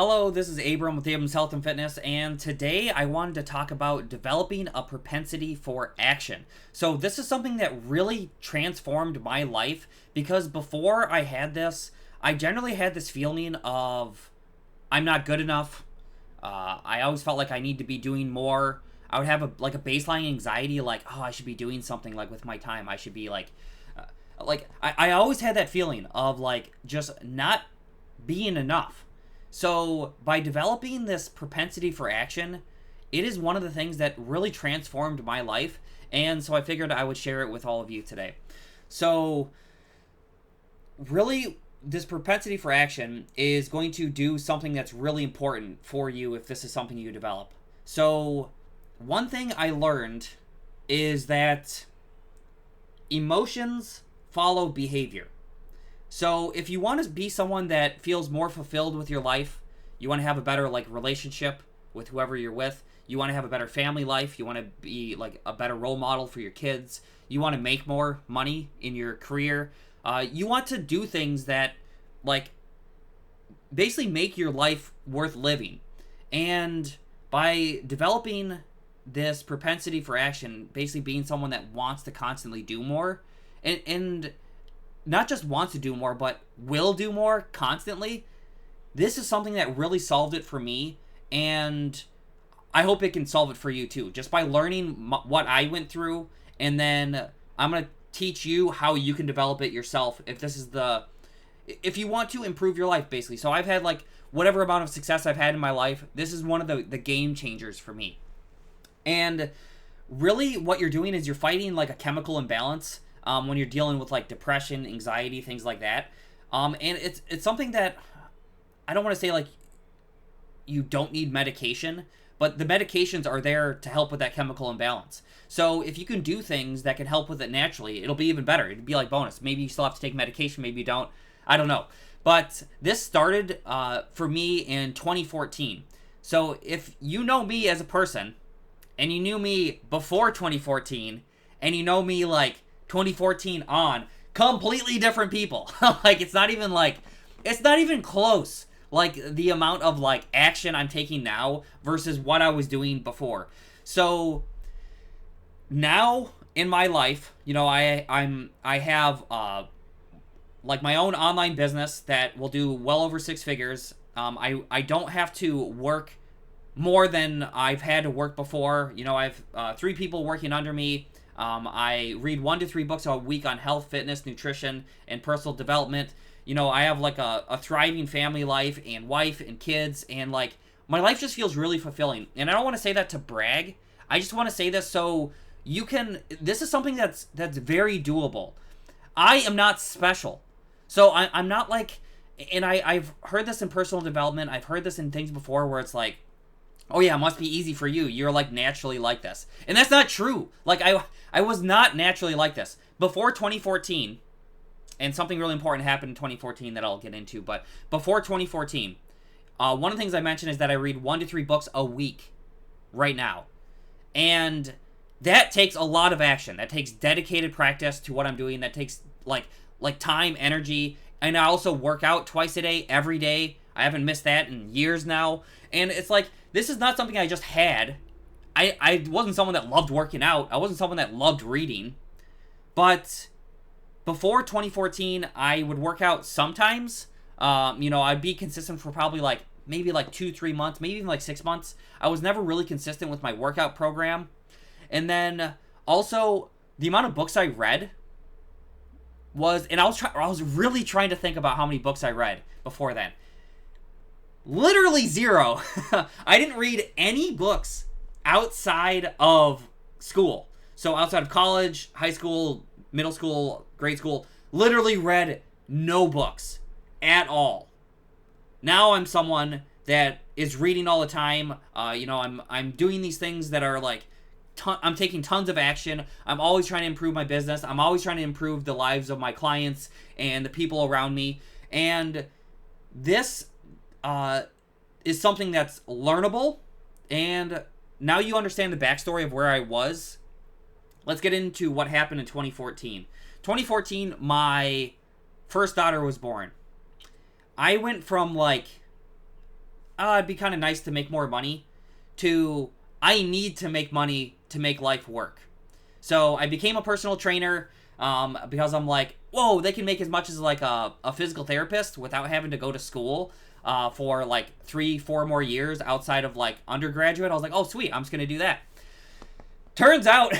Hello, this is Abram with Abram's Health and Fitness, and today I wanted to talk about developing a propensity for action. So this is something that really transformed my life because before I had this, I generally had this feeling of I'm not good enough. I always felt like I need to be doing more. I would have a baseline anxiety, like, oh, I should be doing something like with my time. I should be I always had that feeling of like just not being enough. So, by developing this propensity for action, it is one of the things that really transformed my life, and so I figured I would share it with all of you today. So, really, this propensity for action is going to do something that's really important for you if this is something you develop. So, one thing I learned is that emotions follow behavior. So if you want to be someone that feels more fulfilled with your life, you want to have a better relationship with whoever you're with, you want to have a better family life, you want to be like a better role model for your kids, you want to make more money in your career, you want to do things that basically make your life worth living. And by developing this propensity for action, basically being someone that wants to constantly do more, and not just wants to do more, but will do more constantly. This is something that really solved it for me, and I hope it can solve it for you too. Just by learning what I went through, and then I'm going to teach you how you can develop it yourself if you want to improve your life, basically. So I've had whatever amount of success I've had in my life, this is one of the game changers for me. And really what you're doing is you're fighting a chemical imbalance when you're dealing with depression, anxiety, things like that. And it's something that I don't want to say you don't need medication, but the medications are there to help with that chemical imbalance. So if you can do things that can help with it naturally, it'll be even better. It'd be bonus. Maybe you still have to take medication, maybe you don't. I don't know. But this started for me in 2014. So if you know me as a person, and you knew me before 2014, and you know me 2014 on, completely different people. It's not even close. The amount of action I'm taking now versus what I was doing before. So now in my life, I have my own online business that will do well over 6 figures. I don't have to work more than I've had to work before. I have 3 people working under me. I read 1 to 3 books a week on health, fitness, nutrition, and personal development. I have a thriving family life and wife and kids, and my life just feels really fulfilling. And I don't want to say that to brag. I just want to say this so you can. This is something that's very doable. I am not special, so I'm not and I've heard this in personal development. I've heard this in things before where it's oh yeah, it must be easy for you. You're naturally like this. And that's not true. I was not naturally like this. Before 2014, and something really important happened in 2014 that I'll get into, but before 2014, one of the things I mentioned is that I read 1 to 3 books a week right now. And that takes a lot of action. That takes dedicated practice to what I'm doing. That takes time, energy, and I also work out twice a day, every day. I haven't missed that in years now. And it's this is not something I just had. I wasn't someone that loved working out. I wasn't someone that loved reading. But before 2014, I would work out sometimes. I'd be consistent for probably maybe 2-3 months, maybe even 6 months. I was never really consistent with my workout program. And then also the amount of books I read and I was really trying to think about how many books I read before then. Literally 0. I didn't read any books outside of school. So outside of college, high school, middle school, grade school, literally read no books at all. Now I'm someone that is reading all the time. I'm doing these things that are I'm taking tons of action. I'm always trying to improve my business. I'm always trying to improve the lives of my clients and the people around me. And this is something that's learnable. And now you understand the backstory of where I was. Let's get into what happened in 2014. 2014, my first daughter was born. I went from it'd be kind of nice to make more money, to I need to make money to make life work. So I became a personal trainer because I'm like, whoa, they can make as much as like a physical therapist without having to go to school for like 3-4 more years outside of like undergraduate. I was like, oh, sweet, I'm just going to do that. Turns out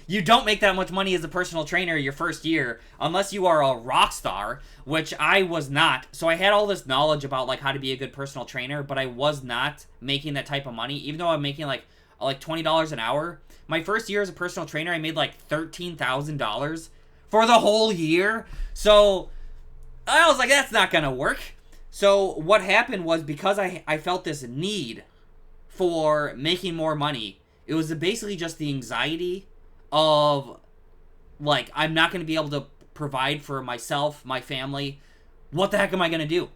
you don't make that much money as a personal trainer your first year unless you are a rock star, which I was not. So I had all this knowledge about like how to be a good personal trainer, but I was not making that type of money, even though I'm making like $20 an hour. My first year as a personal trainer, I made like $13,000 for the whole year. So I was like, that's not going to work. So what happened was, because I felt this need for making more money, it was basically just the anxiety of, like, I'm not going to be able to provide for myself, my family. What the heck am I going to do?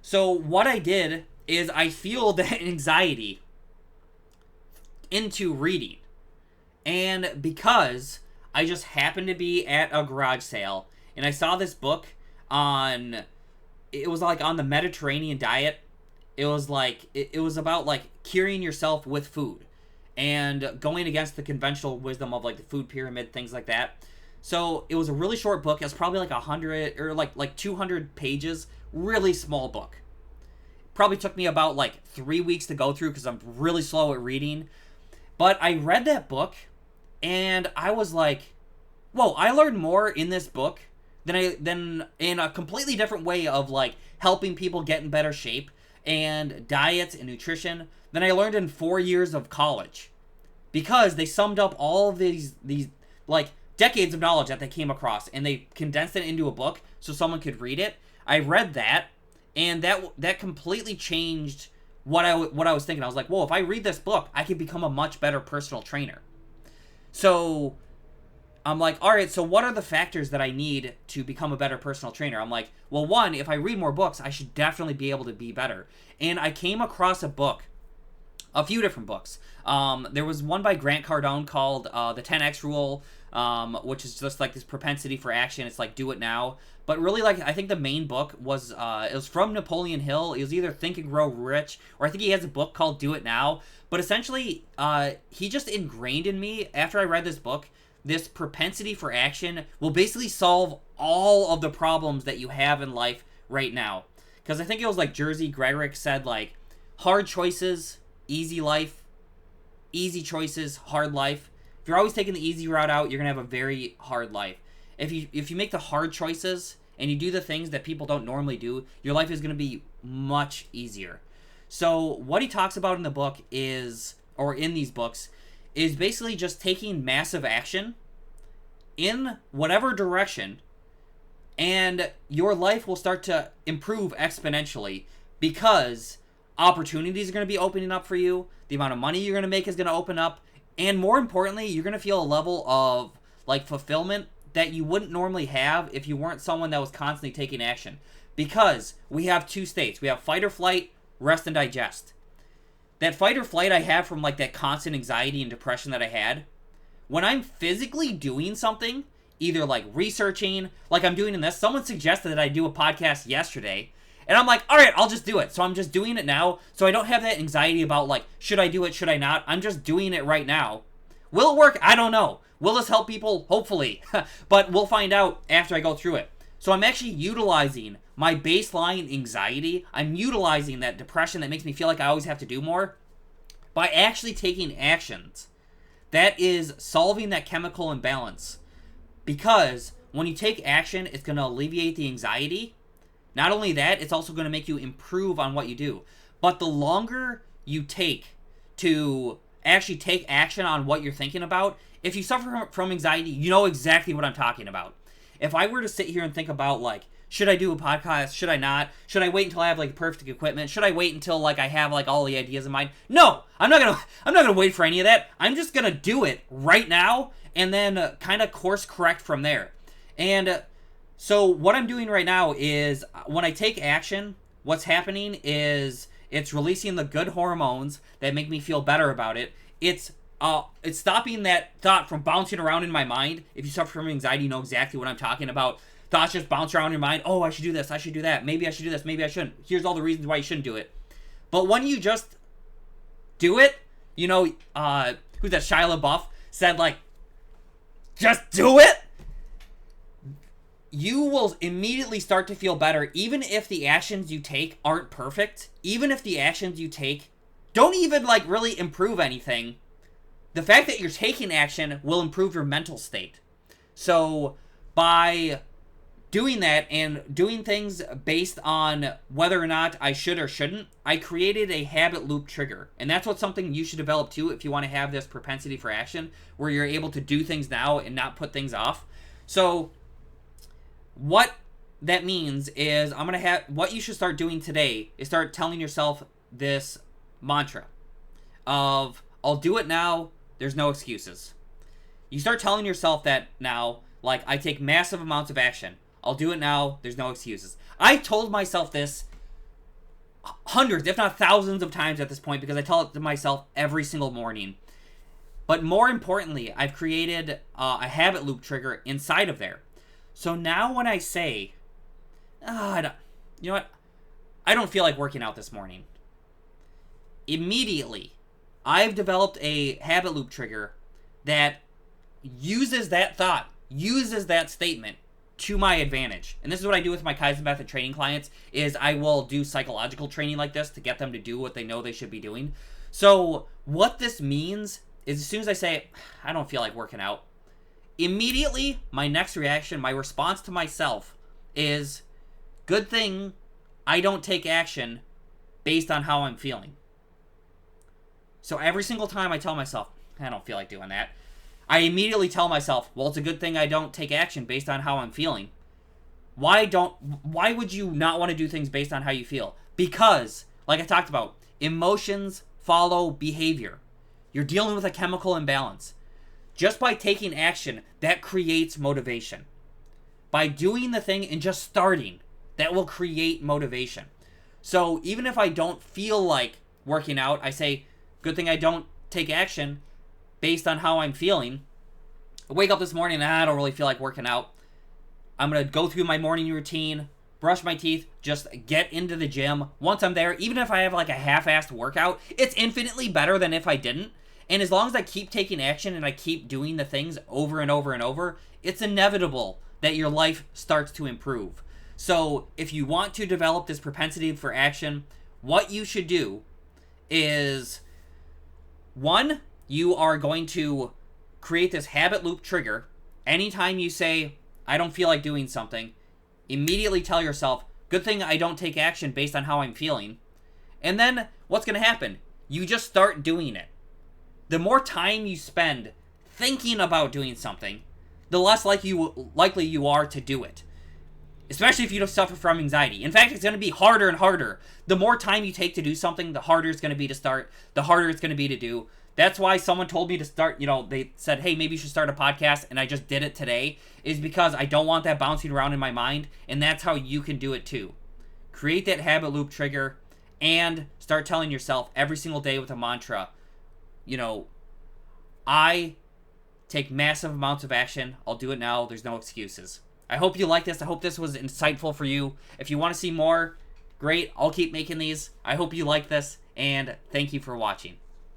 So what I did is I fueled that anxiety into reading. And because I just happened to be at a garage sale and I saw this book on, it was like on the Mediterranean diet. It was like, it was about like curing yourself with food and going against the conventional wisdom of like the food pyramid, things like that. So it was a really short book. It was probably like 100 or like 200 pages, really small book. Probably took me about like 3 weeks to go through because I'm really slow at reading. But I read that book and I was like, whoa, I learned more in this book than in a completely different way of like helping people get in better shape and diets and nutrition than I learned in 4 years of college, because they summed up all of these like decades of knowledge that they came across and they condensed it into a book so someone could read it. I read that, and that completely changed what I was thinking. I was like, whoa, if I read this book, I could become a much better personal trainer. So I'm like, all right, so what are the factors that I need to become a better personal trainer? I'm like, well, one, if I read more books, I should definitely be able to be better. And I came across a few different books. There was one by Grant Cardone called The 10X Rule, which is just like this propensity for action. It's like, do it now. But really, like, I think the main book was, it was from Napoleon Hill. It was either Think and Grow Rich, or I think he has a book called Do It Now. But essentially, he just ingrained in me, after I read this book, this propensity for action will basically solve all of the problems that you have in life right now. Because I think it was like Jersey Gregorick said, like, hard choices, easy life. Easy choices, hard life. If you're always taking the easy route out, you're going to have a very hard life. If you make the hard choices and you do the things that people don't normally do, your life is going to be much easier. So what he talks about in the book is, or in these books, is basically just taking massive action in whatever direction, and your life will start to improve exponentially, because opportunities are going to be opening up for you, the amount of money you're going to make is going to open up, and more importantly, you're going to feel a level of like fulfillment that you wouldn't normally have if you weren't someone that was constantly taking action. Because we have two states. We have fight or flight, rest and digest. That fight or flight I have from like that constant anxiety and depression that I had, when I'm physically doing something, either like researching, like I'm doing in this, someone suggested that I do a podcast yesterday, and I'm like, all right, I'll just do it. So I'm just doing it now, so I don't have that anxiety about like, should I do it, should I not? I'm just doing it right now. Will it work? I don't know. Will this help people? Hopefully. But we'll find out after I go through it. So I'm actually utilizing my baseline anxiety. I'm utilizing that depression that makes me feel like I always have to do more by actually taking actions. That is solving that chemical imbalance. Because when you take action, it's going to alleviate the anxiety. Not only that, it's also going to make you improve on what you do. But the longer you take to actually take action on what you're thinking about, if you suffer from anxiety, you know exactly what I'm talking about. If I were to sit here and think about, like, should I do a podcast? Should I not? Should I wait until I have like perfect equipment? Should I wait until like I have like all the ideas in mind? No, I'm not gonna wait for any of that. I'm just gonna do it right now and then kind of course correct from there. And so what I'm doing right now is, when I take action, what's happening is it's releasing the good hormones that make me feel better about it. It's stopping that thought from bouncing around in my mind. If you suffer from anxiety, you know exactly what I'm talking about. Thoughts just bounce around in your mind. Oh, I should do this. I should do that. Maybe I should do this. Maybe I shouldn't. Here's all the reasons why you shouldn't do it. But when you just do it, you know, who's that, Shia LaBeouf said, like, just do it, you will immediately start to feel better, even if the actions you take aren't perfect, even if the actions you take don't even, like, really improve anything. The fact that you're taking action will improve your mental state. So by doing that and doing things based on whether or not I should or shouldn't, I created a habit loop trigger. And that's what something you should develop too if you want to have this propensity for action, where you're able to do things now and not put things off. So what that means is what you should start doing today is start telling yourself this mantra of, I'll do it now, there's no excuses. You start telling yourself that now, like, I take massive amounts of action. I'll do it now, there's no excuses. I told myself this hundreds, if not thousands of times at this point, because I tell it to myself every single morning. But more importantly, I've created a habit loop trigger inside of there. So now when I say, you know what, I don't feel like working out this morning, immediately, I've developed a habit loop trigger that uses that thought, uses that statement to my advantage. And this is what I do with my Kaizen Method training clients, is I will do psychological training like this to get them to do what they know they should be doing. So what this means is, as soon as I say, I don't feel like working out, immediately my next reaction, my response to myself is, good thing I don't take action based on how I'm feeling. So every single time I tell myself, I don't feel like doing that, I immediately tell myself, well, it's a good thing I don't take action based on how I'm feeling. Why would you not want to do things based on how you feel? Because, like I talked about, emotions follow behavior. You're dealing with a chemical imbalance. Just by taking action, that creates motivation. By doing the thing and just starting, that will create motivation. So even if I don't feel like working out, I say, good thing I don't take action based on how I'm feeling. I wake up this morning and I don't really feel like working out. I'm going to go through my morning routine, brush my teeth, just get into the gym. Once I'm there, even if I have like a half-assed workout, it's infinitely better than if I didn't. And as long as I keep taking action and I keep doing the things over and over and over, it's inevitable that your life starts to improve. So if you want to develop this propensity for action, what you should do is, one, you are going to create this habit loop trigger. Anytime you say, I don't feel like doing something, immediately tell yourself, good thing I don't take action based on how I'm feeling. And then what's going to happen? You just start doing it. The more time you spend thinking about doing something, the less likely you are to do it. Especially if you don't suffer from anxiety. In fact, it's going to be harder and harder. The more time you take to do something, the harder it's going to be to start, the harder it's going to be to do. That's why someone told me to start, they said, hey, maybe you should start a podcast, and I just did it today, is because I don't want that bouncing around in my mind, and that's how you can do it too. Create that habit loop trigger, and start telling yourself every single day with a mantra, I take massive amounts of action, I'll do it now, there's no excuses. I hope you like this, I hope this was insightful for you. If you want to see more, great, I'll keep making these. I hope you like this, and thank you for watching.